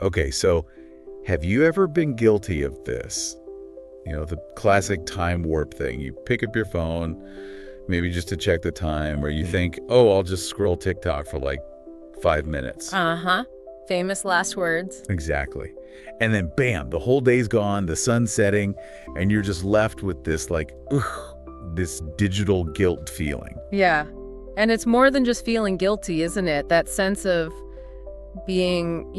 Okay, so have you ever been guilty of this? The classic time warp thing. You pick up your phone, maybe just to check the time, or you think, oh, I'll just scroll TikTok for like 5 minutes. Uh-huh. Famous last words. Exactly. And then bam, the whole day's gone, the sun's setting, and you're just left with this this digital guilt feeling. Yeah. And it's more than just feeling guilty, isn't it? That sense of being,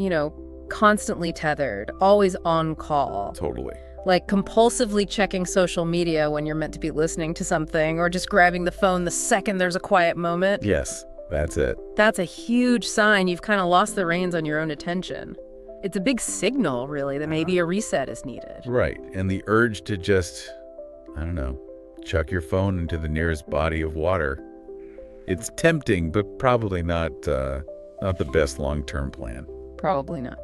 constantly tethered, always on call. Totally. Like compulsively checking social media when you're meant to be listening to something, or just grabbing the phone the second there's a quiet moment. Yes, that's it. That's a huge sign you've kind of lost the reins on your own attention. It's a big signal, really, that maybe a reset is needed. Right. And the urge to just, I don't know, chuck your phone into the nearest body of water. It's tempting, but probably not the best long-term plan. Probably not.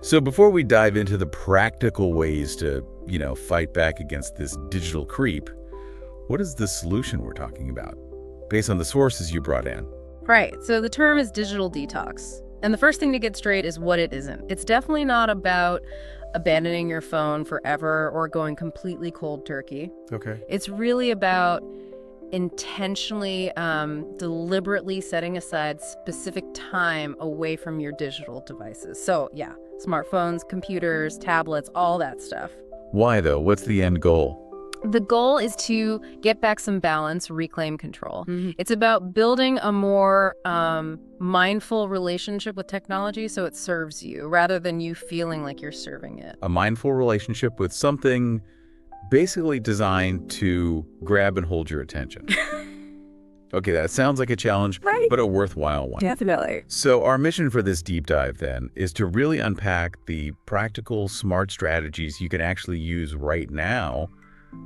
So before we dive into the practical ways to, fight back against this digital creep, what is the solution we're talking about, based on the sources you brought in? Right. So the term is digital detox. And the first thing to get straight is what it isn't. It's definitely not about abandoning your phone forever or going completely cold turkey. Okay. It's really about intentionally, deliberately setting aside specific time away from your digital devices. So yeah, smartphones, computers, tablets, all that stuff. Why though? What's the end goal? The goal is to get back some balance, reclaim control. It's about building a more mindful relationship with technology so it serves you rather than you feeling like you're serving it. A mindful relationship with something basically designed to grab and hold your attention. Okay, that sounds like a challenge, Right. but a worthwhile one. Definitely. So our mission for this deep dive then is to really unpack the practical, smart strategies you can actually use right now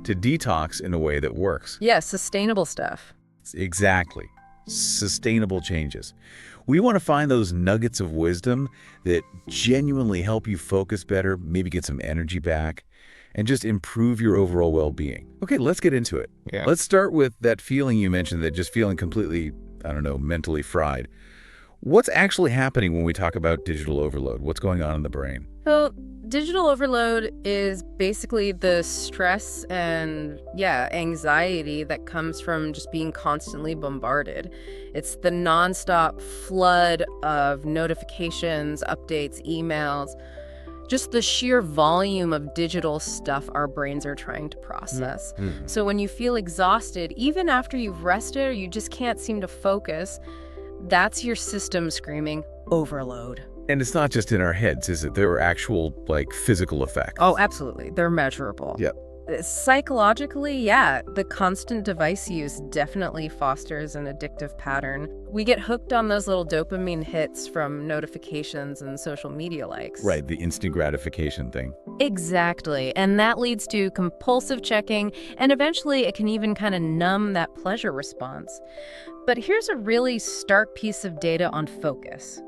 to detox in a way that works. Yeah, sustainable stuff. Exactly. Sustainable changes. We want to find those nuggets of wisdom that genuinely help you focus better, maybe get some energy back, and just improve your overall well-being. Okay, let's get into it. Yeah. Let's start with that feeling you mentioned, that just feeling completely, mentally fried. What's actually happening when we talk about digital overload? What's going on in the brain? So digital overload is basically the stress and, anxiety that comes from just being constantly bombarded. It's the nonstop flood of notifications, updates, emails, just the sheer volume of digital stuff our brains are trying to process. So when you feel exhausted, even after you've rested or you just can't seem to focus, that's your system screaming, overload. And it's not just in our heads, is it? There are actual, physical effects. Oh, absolutely. They're measurable. Yep. Psychologically, the constant device use definitely fosters an addictive pattern. We get hooked on those little dopamine hits from notifications and social media likes. Right, the instant gratification thing. Exactly. And that leads to compulsive checking, and eventually it can even kind of numb that pleasure response. But here's a really stark piece of data on focus.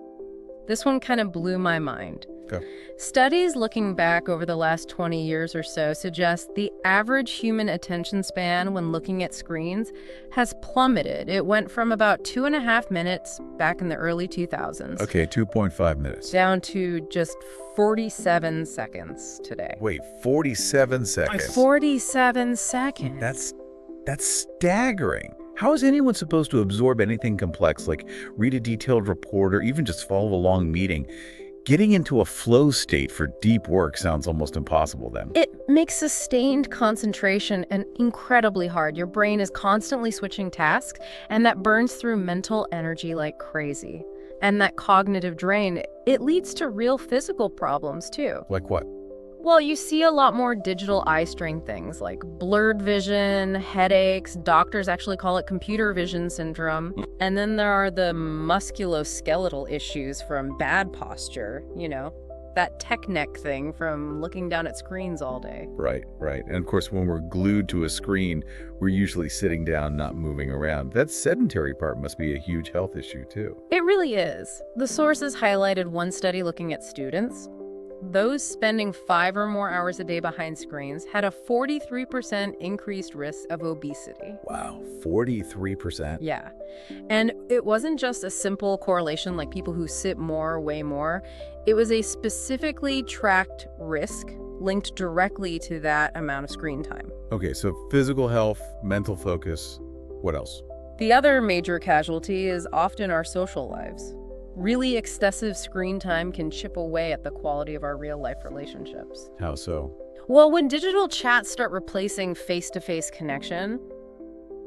This one kind of blew my mind. Okay. Studies looking back over the last 20 years or so suggest the average human attention span when looking at screens has plummeted. It went from about 2.5 minutes back in the early 2000s. Okay, 2.5 minutes. Down to just 47 seconds today. Wait, 47 seconds? 47 seconds. That's staggering. How is anyone supposed to absorb anything complex, like read a detailed report or even just follow a long meeting? Getting into a flow state for deep work sounds almost impossible then. It makes sustained concentration and incredibly hard. Your brain is constantly switching tasks, and that burns through mental energy like crazy. And that cognitive drain, it leads to real physical problems too. Like what? Well, you see a lot more digital eye strain things like blurred vision, headaches. Doctors actually call it computer vision syndrome. And then there are the musculoskeletal issues from bad posture, that tech neck thing from looking down at screens all day. Right. And of course, when we're glued to a screen, we're usually sitting down, not moving around. That sedentary part must be a huge health issue too. It really is. The sources highlighted one study looking at students. those spending 5 or more hours a day behind screens had a 43% increased risk of obesity. Wow, 43%? Yeah. And it wasn't just a simple correlation like people who sit more weigh more. It was a specifically tracked risk linked directly to that amount of screen time. Okay, so physical health, mental focus, what else? The other major casualty is often our social lives. Really excessive screen time can chip away at the quality of our real-life relationships. How so? Well, when digital chats start replacing face-to-face connection,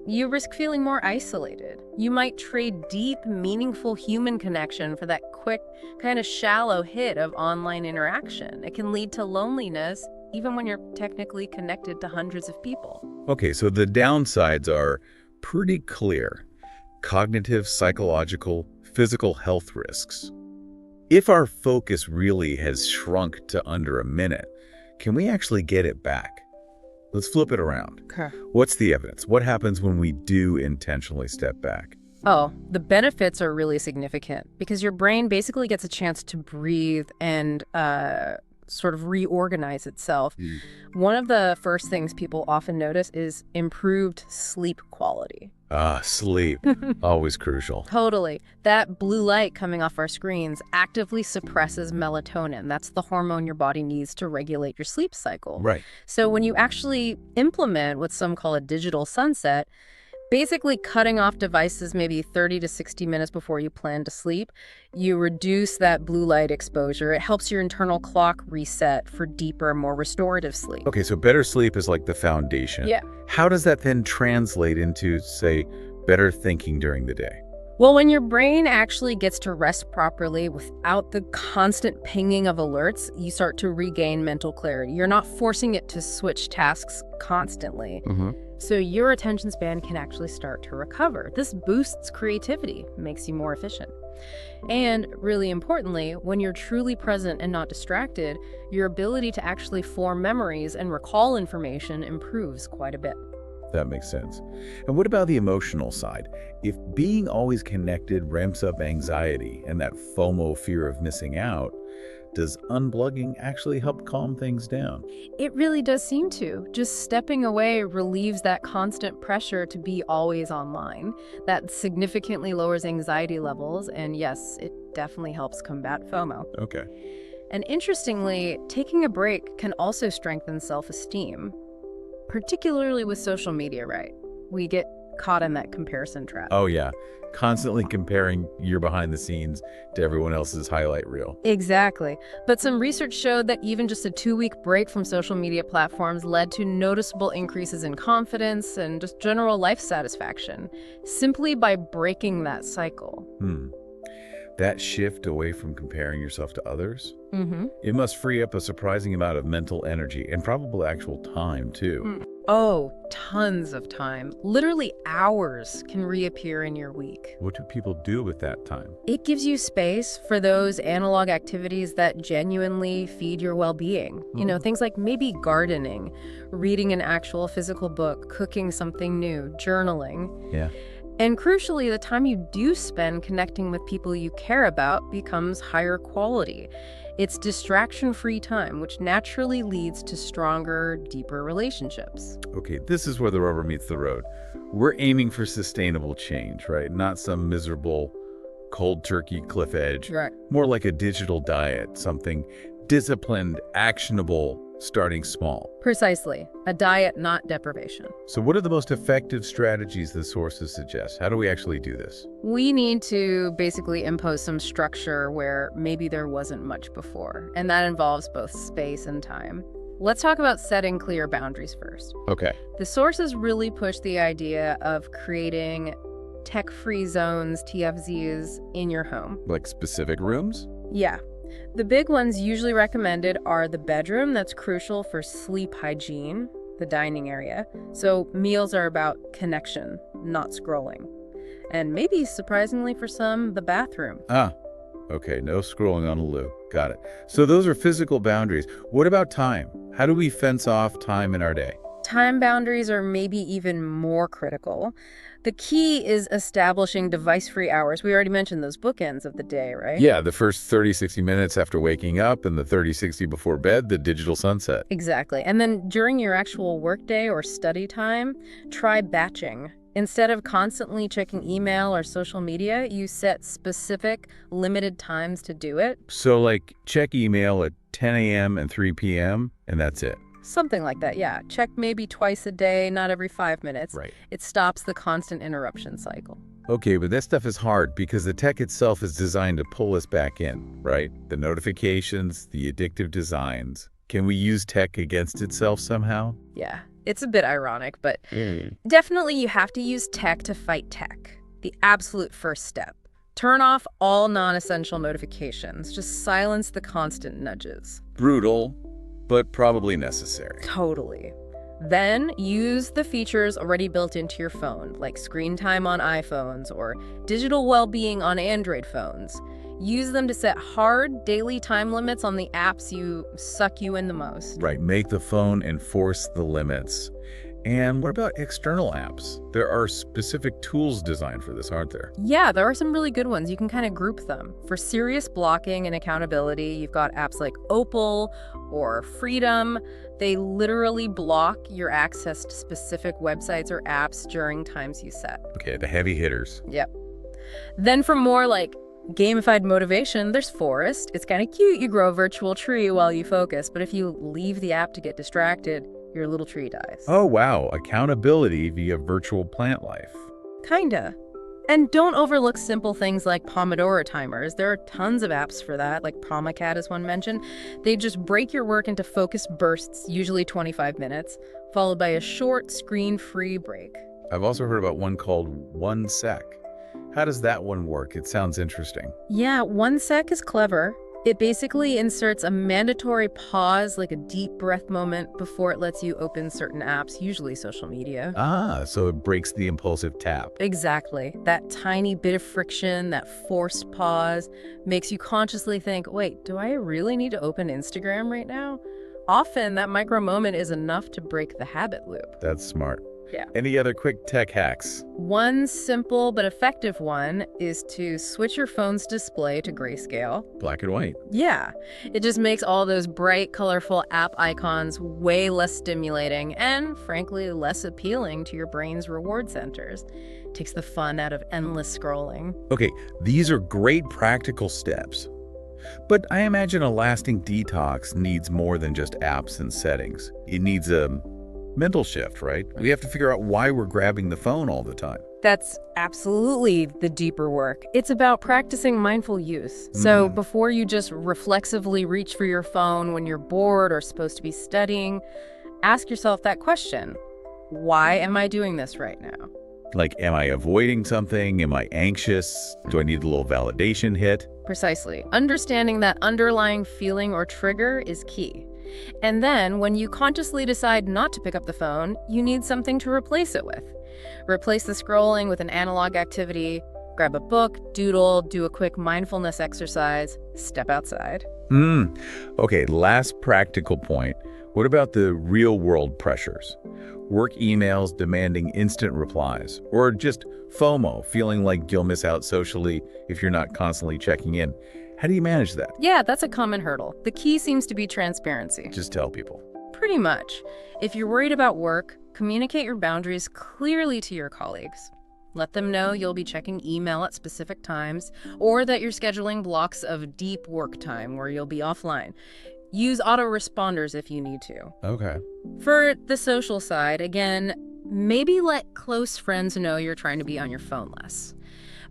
you risk feeling more isolated. You might trade deep, meaningful human connection for that quick, kind of shallow hit of online interaction. It can lead to loneliness, even when you're technically connected to hundreds of people. Okay, so the downsides are pretty clear. Cognitive, psychological, physical health risks. If our focus really has shrunk to under a minute, can we actually get it back? Let's flip it around. Okay. What's the evidence? What happens when we do intentionally step back? Oh, the benefits are really significant because your brain basically gets a chance to breathe and sort of reorganize itself. One of the first things people often notice is improved sleep quality. Sleep. Always crucial. Totally. That blue light coming off our screens actively suppresses melatonin. That's the hormone your body needs to regulate your sleep cycle. Right. So when you actually implement what some call a digital sunset, basically cutting off devices maybe 30 to 60 minutes before you plan to sleep, you reduce that blue light exposure. It helps your internal clock reset for deeper, more restorative sleep. Okay, so better sleep is like the foundation. Yeah. How does that then translate into, say, better thinking during the day? Well, when your brain actually gets to rest properly without the constant pinging of alerts, you start to regain mental clarity. You're not forcing it to switch tasks constantly. So your attention span can actually start to recover. This boosts creativity, makes you more efficient. And really importantly, when you're truly present and not distracted, your ability to actually form memories and recall information improves quite a bit. That makes sense. And what about the emotional side? If being always connected ramps up anxiety and that FOMO, fear of missing out, does unplugging actually help calm things down? It really does seem to. Just stepping away relieves that constant pressure to be always online. That significantly lowers anxiety levels, and yes, it definitely helps combat FOMO. Okay. And interestingly, taking a break can also strengthen self-esteem, particularly with social media, right? We get caught in that comparison trap. Oh, yeah. Constantly comparing your behind the scenes to everyone else's highlight reel. Exactly. But some research showed that even just a 2-week break from social media platforms led to noticeable increases in confidence and just general life satisfaction, simply by breaking that cycle. That shift away from comparing yourself to others, Mm-hmm. it must free up a surprising amount of mental energy and probably actual time, too. Oh, tons of time. Literally hours can reappear in your week. What do people do with that time? It gives you space for those analog activities that genuinely feed your well-being. You know, things like maybe gardening, reading an actual physical book, cooking something new, journaling. Yeah. And crucially, the time you do spend connecting with people you care about becomes higher quality. It's distraction-free time, which naturally leads to stronger, deeper relationships. Okay, this is where the rubber meets the road. We're aiming for sustainable change, right? Not some miserable cold turkey cliff edge. Right. More like a digital diet, something disciplined, actionable, starting small. Precisely. A diet, not deprivation. So what are the most effective strategies the sources suggest? How do we actually do this? We need to basically impose some structure where maybe there wasn't much before, and that involves both space and time. Let's talk about setting clear boundaries first. Okay. The sources really push the idea of creating tech-free zones, TFZs, in your home. Like specific rooms? Yeah. The big ones usually recommended are the bedroom, that's crucial for sleep hygiene, the dining area. So meals are about connection, not scrolling. And maybe, surprisingly for some, the bathroom. Okay, no scrolling on a loo. Got it. So those are physical boundaries. What about time? How do we fence off time in our day? Time boundaries are maybe even more critical. The key is establishing device-free hours. We already mentioned those bookends of the day, right? Yeah, the first 30, 60 minutes after waking up and the 30, 60 before bed, the digital sunset. Exactly. And then during your actual workday or study time, try batching. Instead of constantly checking email or social media, you set specific, limited times to do it. So, like, check email at 10 a.m. and 3 p.m., and that's it. Something like that, yeah. Check maybe twice a day, not every 5 minutes. Right. It stops the constant interruption cycle. Okay, but that stuff is hard because the tech itself is designed to pull us back in, right? The notifications, the addictive designs. Can we use tech against itself somehow? Yeah, it's a bit ironic, but definitely you have to use tech to fight tech. The absolute first step. Turn off all non-essential notifications. Just silence the constant nudges. Brutal, but probably necessary. Totally. Then use the features already built into your phone, like screen time on iPhones or digital well-being on Android phones. Use them to set hard daily time limits on the apps suck you in the most. Right, make the phone enforce the limits. And what about external apps? There are specific tools designed for this, aren't there? Yeah, there are some really good ones. You can kind of group them. For serious blocking and accountability, you've got apps like Opal or Freedom. They literally block your access to specific websites or apps during times you set. Okay, the heavy hitters. Yep. Then for more like gamified motivation, there's Forest. It's kind of cute. You grow a virtual tree while you focus, but if you leave the app to get distracted, your little tree dies. Oh, wow. Accountability via virtual plant life. Kinda. And don't overlook simple things like Pomodoro timers. There are tons of apps for that, like PromaCat is one mentioned. They just break your work into focused bursts, usually 25 minutes, followed by a short screen-free break. I've also heard about one called 1 Sec. How does that one work? It sounds interesting. Yeah, 1 Sec is clever. It basically inserts a mandatory pause, like a deep breath moment, before it lets you open certain apps, usually social media. Ah, so it breaks the impulsive tap. Exactly. That tiny bit of friction, that forced pause, makes you consciously think, wait, do I really need to open Instagram right now? Often, that micro moment is enough to break the habit loop. That's smart. Yeah. Any other quick tech hacks? One simple but effective one is to switch your phone's display to grayscale. Black and white. Yeah, it just makes all those bright, colorful app icons way less stimulating and, frankly, less appealing to your brain's reward centers. Takes the fun out of endless scrolling. Okay, these are great practical steps. But I imagine a lasting detox needs more than just apps and settings. It needs a mental shift, right? We have to figure out why we're grabbing the phone all the time. That's absolutely the deeper work. It's about practicing mindful use. So before you just reflexively reach for your phone when you're bored or supposed to be studying, ask yourself that question. Why am I doing this right now? Like, am I avoiding something? Am I anxious? Do I need a little validation hit? Precisely. Understanding that underlying feeling or trigger is key. And then, when you consciously decide not to pick up the phone, you need something to replace it with. Replace the scrolling with an analog activity, grab a book, doodle, do a quick mindfulness exercise, step outside. Okay, last practical point. What about the real-world pressures? Work emails demanding instant replies, or just FOMO, feeling like you'll miss out socially if you're not constantly checking in. How do you manage that? Yeah, that's a common hurdle. The key seems to be transparency. Just tell people. Pretty much. If you're worried about work, communicate your boundaries clearly to your colleagues. Let them know you'll be checking email at specific times, or that you're scheduling blocks of deep work time where you'll be offline. Use autoresponders if you need to. Okay. For the social side, again, maybe let close friends know you're trying to be on your phone less.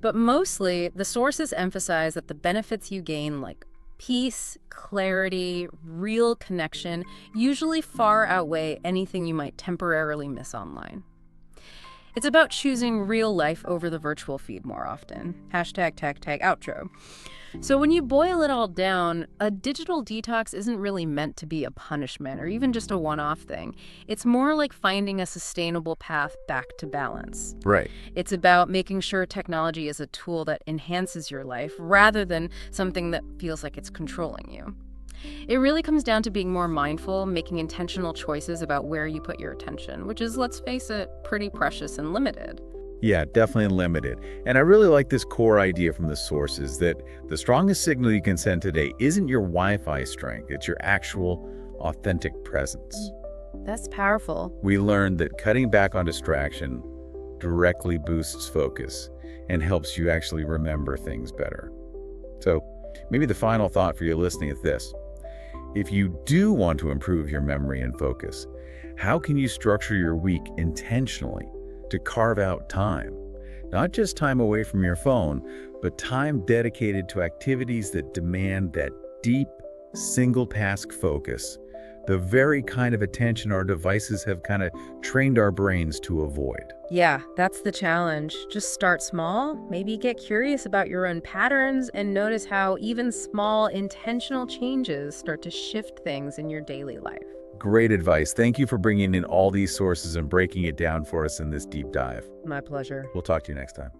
But mostly, the sources emphasize that the benefits you gain, like peace, clarity, real connection, usually far outweigh anything you might temporarily miss online. It's about choosing real life over the virtual feed more often. Hashtag tag tag outro. So when you boil it all down, a digital detox isn't really meant to be a punishment or even just a one-off thing. It's more like finding a sustainable path back to balance. Right. It's about making sure technology is a tool that enhances your life rather than something that feels like it's controlling you. It really comes down to being more mindful, making intentional choices about where you put your attention, which is, let's face it, pretty precious and limited. Yeah, definitely limited. And I really like this core idea from the sources that the strongest signal you can send today isn't your Wi-Fi strength, it's your actual, authentic presence. That's powerful. We learned that cutting back on distraction directly boosts focus and helps you actually remember things better. So maybe the final thought for you listening is this. If you do want to improve your memory and focus, how can you structure your week intentionally to carve out time? Not just time away from your phone, but time dedicated to activities that demand that deep, single-task focus, the very kind of attention our devices have kind of trained our brains to avoid. Yeah, that's the challenge. Just start small, maybe get curious about your own patterns, and notice how even small, intentional changes start to shift things in your daily life. Great advice. Thank you for bringing in all these sources and breaking it down for us in this deep dive. My pleasure. We'll talk to you next time.